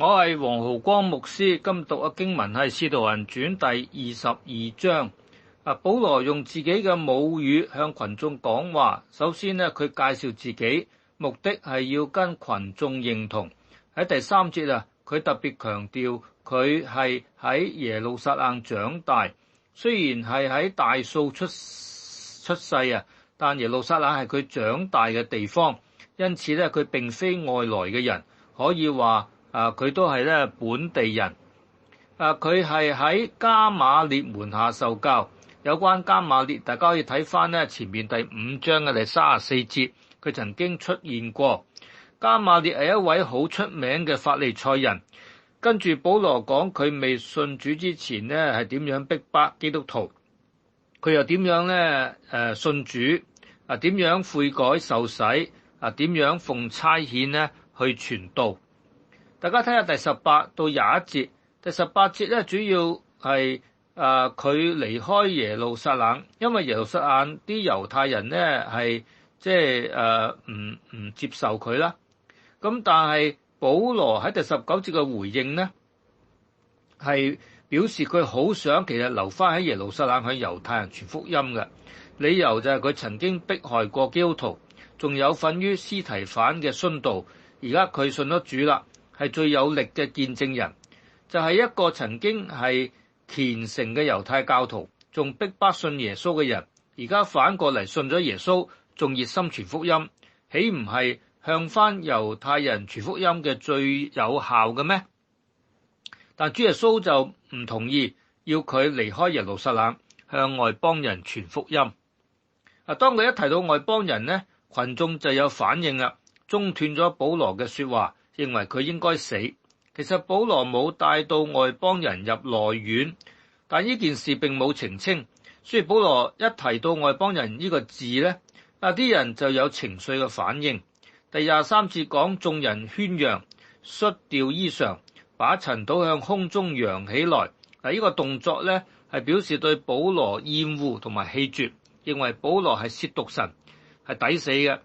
我係黃浩光牧師，今讀嘅經文係《使徒行傳》第22章。保羅用自己嘅母語向群眾講話。首先呢，佢介紹自己，目的係要跟群眾認同。喺第3節佢特別強調佢係喺耶路撒冷長大，雖然係喺大數出世但耶路撒冷係佢長大嘅地方，因此呢，佢並非外來嘅人，可以話佢都係咧本地人。佢係喺迦瑪列門下受教。有關迦瑪列，大家可以睇翻咧前面第5章嘅第34節，佢曾經出現過。迦瑪列係一位好出名嘅法利賽人。跟住保羅講佢未信主之前呢係點樣逼迫基督徒，佢又點樣咧信主，點樣悔改受洗，點樣奉差遣呢去傳道。大家睇下第18到21節。第18節咧主要係佢離開耶路撒冷，因為耶路撒冷啲猶太人咧係即係唔接受佢啦。咁但係保羅喺第19節嘅回應呢，係表示佢好想其實留翻喺耶路撒冷向猶太人傳福音嘅理由就係佢曾經迫害過基督徒，仲有份於司提反嘅殉道。而家佢信咗主啦，係最有力嘅見證人，就係一個曾經係虔誠嘅猶太教徒，仲逼迫信耶穌嘅人，而家反過嚟信咗耶穌，仲熱心傳福音，豈唔係向翻猶太人傳福音嘅最有效嘅咩？但主耶穌就唔同意，要佢離開耶路撒冷，向外邦人傳福音。當佢一提到外邦人呢，群眾就有反應啦，中斷咗保羅嘅說話，認為佢應該死。其實保羅冇帶到外邦人入內院，但呢件事並冇澄清，所以保羅一提到外邦人呢個字呢，啲人就有情緒嘅反應。第23節講眾人喧嚷，摔掉衣裳，把塵土向空中揚起來。呢個動作呢，係表示對保羅厭惡同埋棄絕，認為保羅係褻瀆神，係抵死嘅。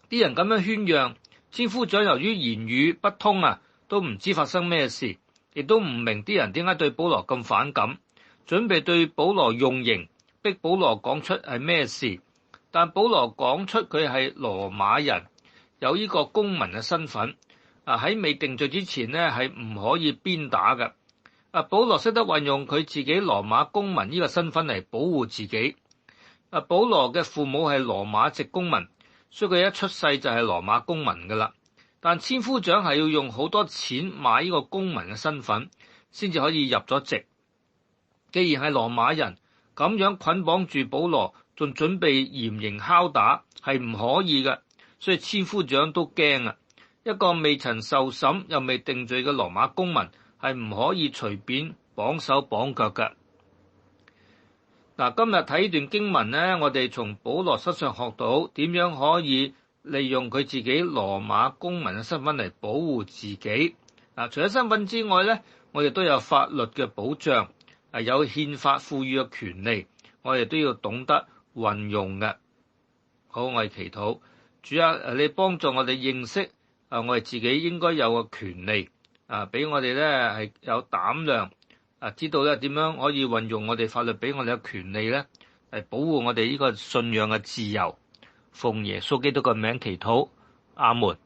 啲人咁樣喧嚷，千夫長由於言語不通都唔知發生咩事，亦都唔明啲人點解對保羅咁反感，準備對保羅用刑，逼保羅講出係咩事。但保羅講出佢係羅馬人，有呢個公民嘅身份，喺未定罪之前呢係唔可以鞭打嘅。保羅識得運用佢自己羅馬公民呢個身份嚟保護自己。保羅嘅父母係羅馬籍公民，所以佢一出世就係羅馬公民噶啦。但千夫長係要用好多錢買呢個公民嘅身份，先至可以入咗籍。既然係羅馬人，咁樣捆綁住保羅，仲準備嚴刑拷打，係唔可以嘅。所以千夫長都驚。一個未曾受審又未定罪嘅羅馬公民，係唔可以隨便綁手綁腳嘅。今日睇呢段經文呢，我哋從保羅身上學到點樣可以利用佢自己羅馬公民嘅身份嚟保護自己。除咗身份之外呢，我哋都有法律嘅保障，有憲法賦予嘅權利，我哋都要懂得運用嘅。好，我哋祈禱，主啊，你幫助我哋認識我哋自己應該有嘅權利，俾我哋咧係有膽量，知道咧點樣可以運用我哋法律俾我哋嘅權利咧，嚟保護我哋呢個信仰嘅自由。奉耶穌基督嘅名祈禱，阿門。